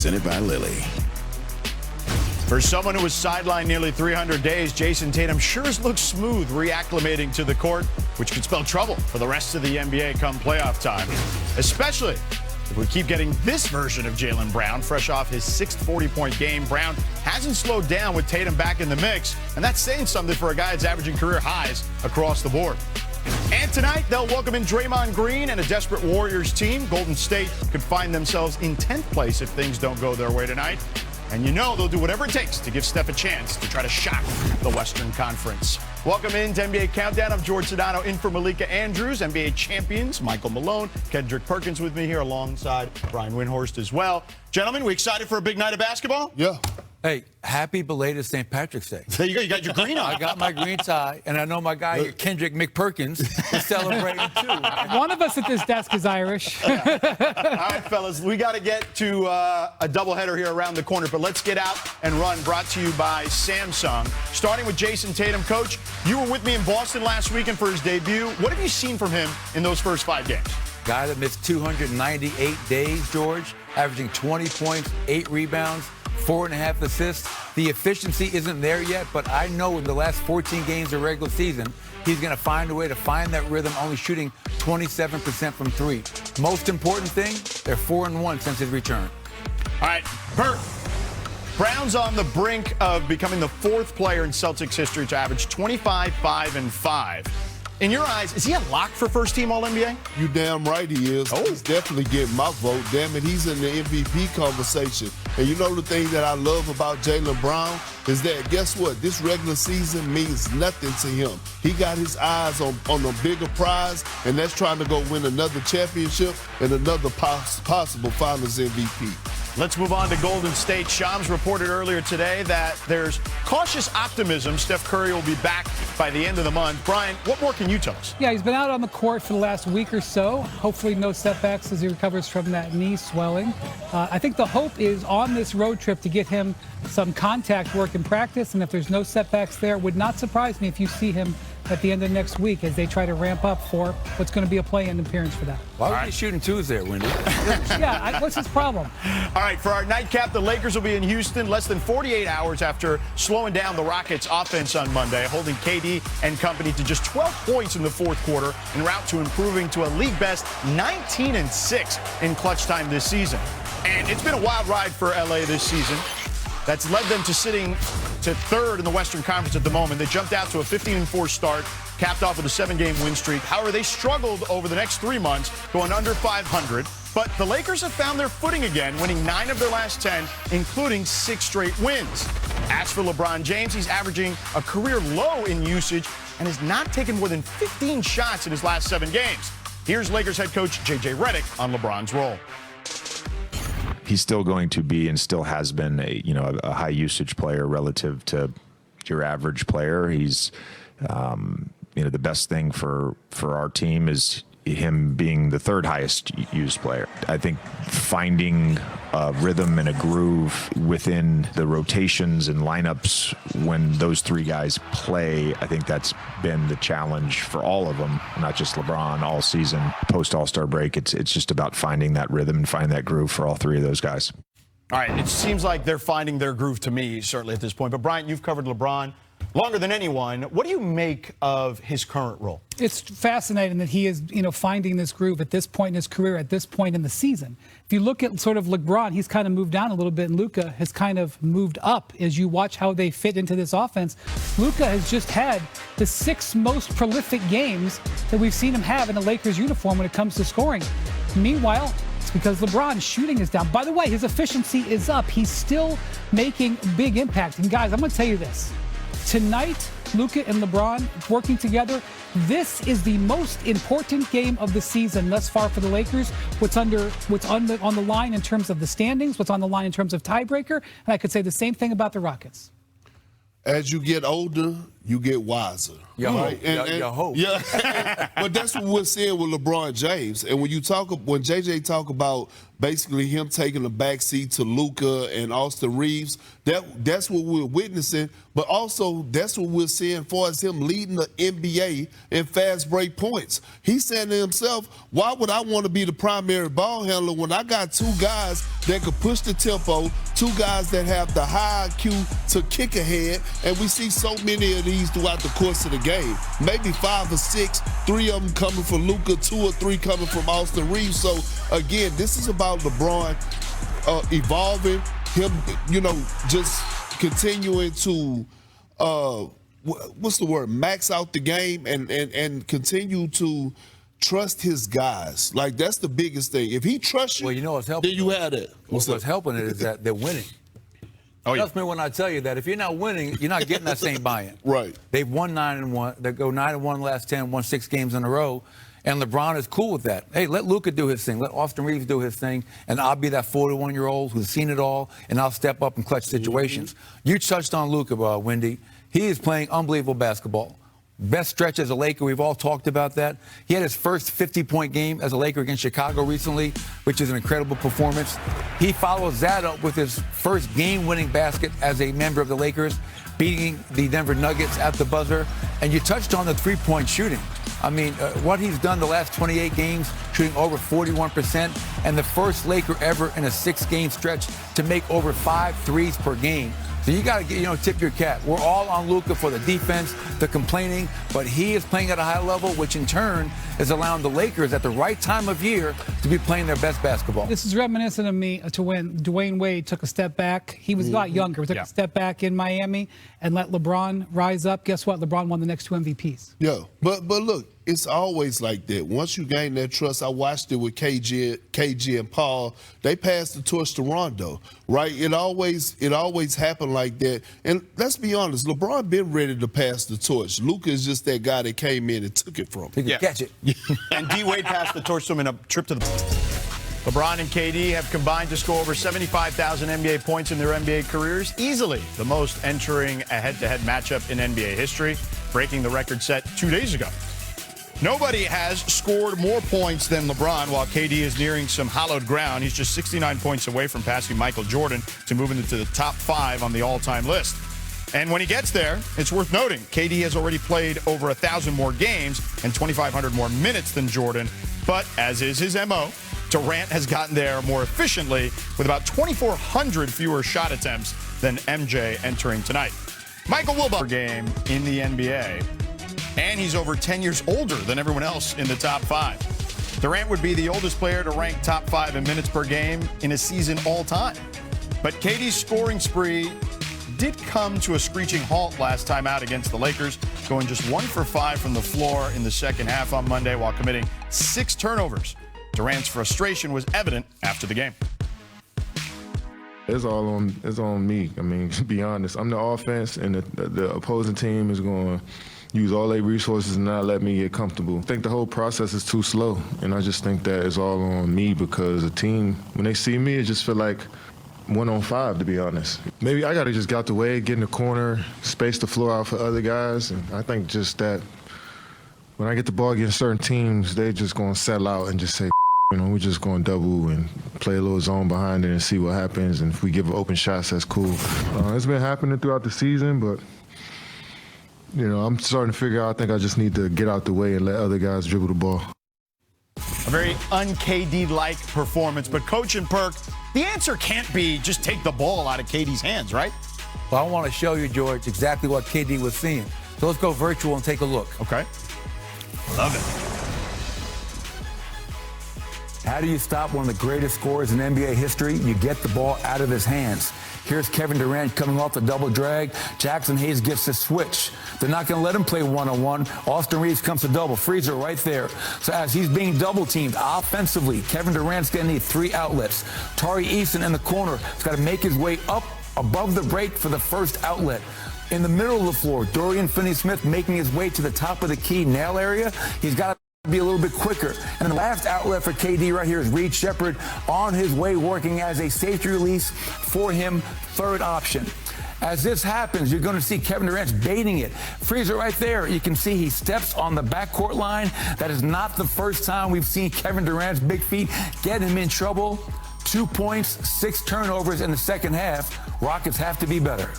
Presented by Lilly. For someone who was sidelined nearly 300 days, Jason Tatum sure looks smooth reacclimating to the court, which could spell trouble for the rest of the NBA come playoff time. Especially if we keep getting this version of Jaylen Brown, fresh off his sixth 40-point game. Brown hasn't slowed down with Tatum back in the mix, and that's saying something for a guy that's averaging career highs across the board. And tonight, they'll welcome in Draymond Green and a desperate Warriors team. Golden State could find themselves in 10th place if things don't go their way tonight. And you know they'll do whatever it takes to give Steph a chance to try to shock the Western Conference. Welcome in to NBA Countdown. I'm George Sedano in for Malika Andrews. NBA champions Michael Malone, Kendrick Perkins with me here alongside Brian Windhorst as well. Gentlemen, we excited for a big night of basketball? Yeah. Hey, happy belated St. Patrick's Day. There you go. You got your green on. I got my green tie, and I know my guy here, Kendrick McPerkins, is celebrating too. One of us at this desk is Irish. All right, fellas, we got to get to a doubleheader here around the corner, but let's get out and run. Brought to you by Samsung. Starting with Jason Tatum. Coach, you were with me in Boston last weekend for his debut. What have you seen from him in those first 5 games? Guy that missed 298 days, George, averaging 20 points, 8 rebounds, 4.5 assists. The efficiency isn't there yet, but I know in the last 14 games of regular season, he's going to find a way to find that rhythm, only shooting 27% from 3. Most important thing, they're 4-1 since his return. All right, Bert. Brown's on the brink of becoming the 4th player in Celtics history to average 25, 5, and 5. In your eyes, is he a lock for first-team All-NBA? You damn right he is. Oh. He's definitely getting my vote. Damn it, he's in the MVP conversation. And you know the thing that I love about Jaylen Brown is that, guess what? This regular season means nothing to him. He got his eyes on a bigger prize, and that's trying to go win another championship and another possible Finals MVP. Let's move on to Golden State. Shams reported earlier today that there's cautious optimism Steph Curry will be back by the end of the month. Brian, what more can you tell us? Yeah, he's been out on the court for the last week or so. Hopefully no setbacks as he recovers from that knee swelling. I think the hope is on this road trip to get him some contact work in practice, and if there's no setbacks there, it would not surprise me if you see him at the end of next week as they try to ramp up for what's going to be a play-in appearance for that. Why were you shooting twos there, Wendy? Yeah, what's his problem? All right, for our nightcap, the Lakers will be in Houston less than 48 hours after slowing down the Rockets' offense on Monday, holding KD and company to just 12 points in the fourth quarter en route to improving to a league-best 19-6 in clutch time this season. And it's been a wild ride for LA this season. That's led them to sitting to 3rd in the Western Conference at the moment. They jumped out to a 15-4 start, capped off with a 7-game win streak. However, they struggled over the next 3 months, going under 500. But the Lakers have found their footing again, winning 9 of their last 10, including 6 straight wins. As for LeBron James, he's averaging a career low in usage and has not taken more than 15 shots in his last 7 games. Here's Lakers head coach J.J. Redick on LeBron's role. He's still going to be and still has been a high usage player relative to your average player. He's the best thing for our team is him being the 3rd highest used player. I think finding a rhythm and a groove within the rotations and lineups when those 3 guys play, I think that's been the challenge for all of them, not just LeBron, all season. Post All-Star break, it's just about finding that rhythm and finding that groove for all 3 of those guys. All right, it seems like they're finding their groove to me, certainly at this point. But, Bryant, you've covered LeBron longer than anyone. What do you make of his current role? It's fascinating that he is, finding this groove at this point in his career, at this point in the season. If you look at sort of LeBron, he's kind of moved down a little bit, and Luka has kind of moved up as you watch how they fit into this offense. Luka has just had the 6 most prolific games that we've seen him have in a Lakers uniform when it comes to scoring. Meanwhile, it's because LeBron's shooting is down. By the way, his efficiency is up. He's still making big impact. And guys, I'm going to tell you this. Tonight, Luka and LeBron working together, this is the most important game of the season thus far for the Lakers. What's on the line in terms of the standings, what's on the line in terms of tiebreaker, and I could say the same thing about the Rockets. As you get older, you get wiser. You hope. You hope. Yeah, but that's what we're seeing with LeBron James. And when JJ talk about basically him taking a backseat to Luka and Austin Reeves, that's what we're witnessing. But also, that's what we're seeing as far as him leading the NBA in fast break points. He's saying to himself, why would I want to be the primary ball handler when I got two guys that could push the tempo, two guys that have the high IQ to kick ahead, and we see so many of these throughout the course of the game. Maybe 5 or 6, 3 of them coming from Luka, 2 or 3 coming from Austin Reeves. So, again, this is about LeBron evolving, him, just continuing to, max out the game and continue to trust his guys. Like, that's the biggest thing. If he trusts you, what's helping? Then you have it. What's helping it is that they're winning. Oh, yeah. Trust me when I tell you that if you're not winning, you're not getting that same buy-in. Right. They've won 9-1. They go 9-1 last 10, won 6 games in a row. And LeBron is cool with that. Hey, let Luka do his thing. Let Austin Reeves do his thing. And I'll be that 41-year-old who's seen it all, and I'll step up in clutch situations. You touched on Luka, Wendy. He is playing unbelievable basketball. Best stretch as a Laker. We've all talked about that. He had his first 50-point game as a Laker against Chicago recently, which is an incredible performance. He follows that up with his first game-winning basket as a member of the Lakers, beating the Denver Nuggets at the buzzer. And you touched on the three-point shooting. I mean, what he's done the last 28 games, shooting over 41%, and the first Laker ever in a 6-game stretch to make over 5 threes per game. So you got to tip your cap. We're all on Luka for the defense, the complaining, but he is playing at a high level, which in turn is allowing the Lakers at the right time of year to be playing their best basketball. This is reminiscent of me to when Dwayne Wade took a step back. He was a lot younger. He took a step back in Miami and let LeBron rise up. Guess what? LeBron won the next 2 MVPs. Yeah, but look, it's always like that. Once you gain that trust, I watched it with KG and Paul. They passed the torch to Rondo, right? It always happened like that. And let's be honest, LeBron been ready to pass the torch. Luka is just that guy that came in and took it from him. He could catch it. And D. Wade passed the torch to him in a trip to the... LeBron and KD have combined to score over 75,000 NBA points in their NBA careers, easily the most entering a head-to-head matchup in NBA history, breaking the record set 2 days ago. Nobody has scored more points than LeBron, while KD is nearing some hallowed ground. He's just 69 points away from passing Michael Jordan to move into the top 5 on the all-time list. And when he gets there, it's worth noting, KD has already played over 1,000 more games and 2,500 more minutes than Jordan. But as is his MO, Durant has gotten there more efficiently with about 2,400 fewer shot attempts than MJ entering tonight. Michael Wilbur game in the NBA. And he's over 10 years older than everyone else in the top 5. Durant would be the oldest player to rank top 5 in minutes per game in a season all time. But KD's scoring spree did come to a screeching halt last time out against the Lakers, going just 1 for 5 from the floor in the second half on Monday while committing 6 turnovers. Durant's frustration was evident after the game. It's all on me. I mean, to be honest, I'm the offense, and the opposing team is going to use all their resources and not let me get comfortable. I think the whole process is too slow, and I just think that it's all on me because the team, when they see me, it just feel like 1-on-5, to be honest. Maybe I got to just get out the way, get in the corner, space the floor out for other guys, and I think just that when I get the ball against certain teams, they just going to settle out and just say, we're just going to double and play a little zone behind it and see what happens, and if we give open shots, that's cool. It's been happening throughout the season, but I'm starting to figure out, I think I just need to get out the way and let other guys dribble the ball. A very un-KD-like performance, but Coach and Perk, the answer can't be just take the ball out of KD's hands, right? Well, I want to show you, George, exactly what KD was seeing. So let's go virtual and take a look. Okay. Love it. How do you stop one of the greatest scorers in NBA history? You get the ball out of his hands. Here's Kevin Durant coming off the double drag. Jackson Hayes gets the switch. They're not going to let him play one-on-one. Austin Reeves comes to double. Freezer right there. So as he's being double-teamed offensively, Kevin Durant's going to need 3 outlets. Tari Eason in the corner has got to make his way up above the break for the first outlet. In the middle of the floor, Dorian Finney-Smith making his way to the top of the key nail area. He's got to be a little bit quicker. And the last outlet for KD right here is Reed Shepherd on his way working as a safety release for him, third option. As this happens, you're going to see Kevin Durant baiting it. Freezer right there. You can see he steps on the backcourt line. That is not the first time we've seen Kevin Durant's big feet get him in trouble. 2 points, 6 turnovers in the second half. Rockets have to be better.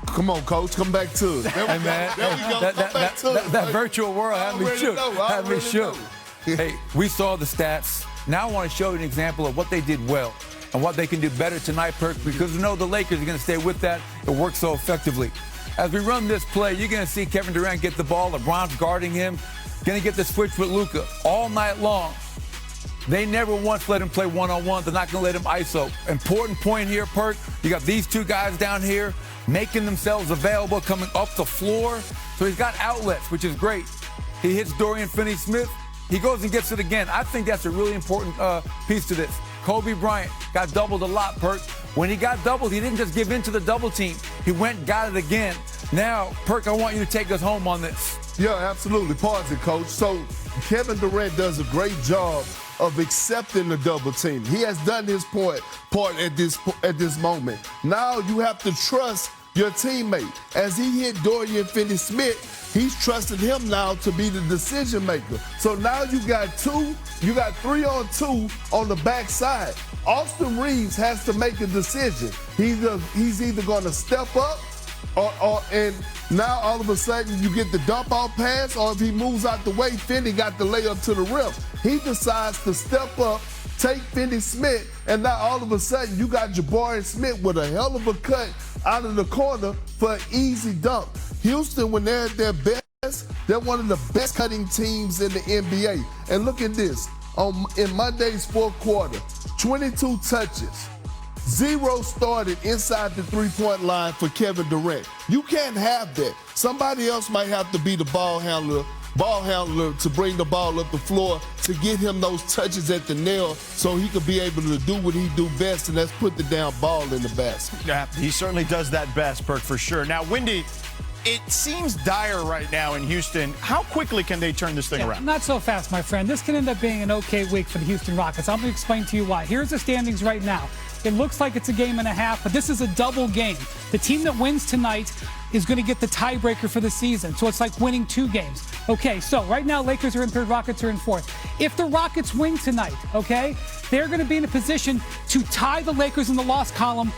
Come on, Coach. Come back to it. There we go. Man, There we go. Come back to it. That virtual world had me shook. Had me shook. Hey, we saw the stats. Now I want to show you an example of what they did well and what they can do better tonight, Perk, because we know the Lakers are going to stay with that. It works so effectively. As we run this play, you're going to see Kevin Durant get the ball. LeBron's guarding him. Going to get the switch with Luka all night long. They never once let him play one-on-one. They're not going to let him ISO. Important point here, Perk. You got these two guys down here making themselves available, coming up the floor. So he's got outlets, which is great. He hits Dorian Finney-Smith. He goes and gets it again. I think that's a really important piece to this. Kobe Bryant got doubled a lot, Perk. When he got doubled, he didn't just give in to the double team. He went and got it again. Now, Perk, I want you to take us home on this. Yeah, absolutely. Pause it, Coach. So Kevin Durant does a great job of accepting the double team. He has done his part at this moment. Now you have to trust your teammate. As he hit Dorian Finney-Smith, he's trusted him now to be the decision maker. So now you got 3-on-2 on the backside. Austin Reeves has to make a decision. He's either going to step up and now all of a sudden you get the dump off pass, or if he moves out the way, Finney got the layup to the rim. He decides to step up, take Finney-Smith, and now all of a sudden you got Jabari Smith with a hell of a cut out of the corner for an easy dunk. Houston, when they're at their best, they're one of the best cutting teams in the NBA. And look at this. In Monday's fourth quarter, 22 touches. 0 started inside the three-point line for Kevin Durant. You can't have that. Somebody else might have to be the ball handler to bring the ball up the floor to get him those touches at the nail so he could be able to do what he do best, and that's put the damn ball in the basket. Yeah, he certainly does that best, Perk, for sure. Now, Windy, it seems dire right now in Houston. How quickly can they turn this thing around? Not so fast, my friend. This can end up being an okay week for the Houston Rockets. I'm going to explain to you why. Here's the standings right now. It looks like it's a game and a half, but this is a double game. The team that wins tonight is going to get the tiebreaker for the season. So it's like winning 2 games. Okay, so right now Lakers are in third, Rockets are in fourth. If the Rockets win tonight, okay, they're going to be in a position to tie the Lakers in the loss column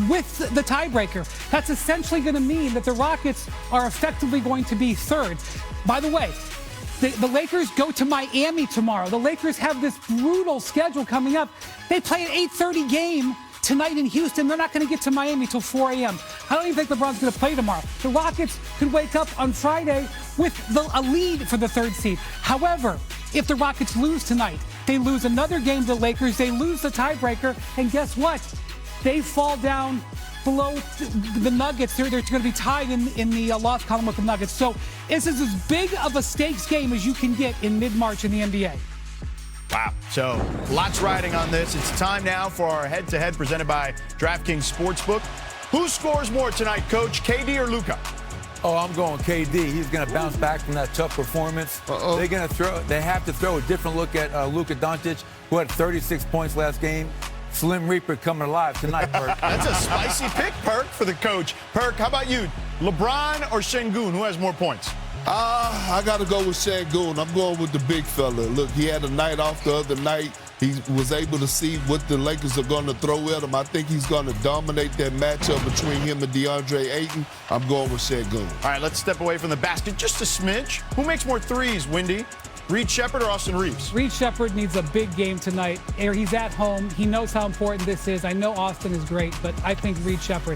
with the tiebreaker. That's essentially going to mean that the Rockets are effectively going to be third. By the way, the Lakers go to Miami tomorrow. The Lakers have this brutal schedule coming up. They play an 8:30 game tonight in Houston. They're not going to get to Miami till 4 a.m. I don't even think LeBron's going to play tomorrow. The Rockets could wake up on Friday with a lead for the 3rd seed. However, if the Rockets lose tonight, they lose another game to the Lakers, they lose the tiebreaker, and guess what? They fall down below the Nuggets. They're going to be tied in the loss column with the Nuggets. So this is as big of a stakes game as you can get in mid-March in the NBA. Wow. So lots riding on this. It's time now for our head-to-head presented by DraftKings Sportsbook. Who scores more tonight, Coach, KD or Luka? Oh, I'm going KD. He's going to bounce back from that tough performance. They have to throw a different look at Luka Doncic, who had 36 points last game. Slim Reaper coming alive tonight, Perk. That's a spicy pick, Perk, for the coach. Perk, how about you? LeBron or Şengün? Who has more points? I got to go with Şengün. I'm going with the big fella. Look, he had a night off the other night. He was able to see what the Lakers are going to throw at him. I think he's going to dominate that matchup between him and DeAndre Ayton. I'm going with Şengün. All right, let's step away from the basket just a smidge. Who makes more threes, Windy? Reed Shepherd or Austin Reeves? Reed Shepherd needs a big game tonight. He's at home. He knows how important this is. I know Austin is great, but I think Reed Shepherd has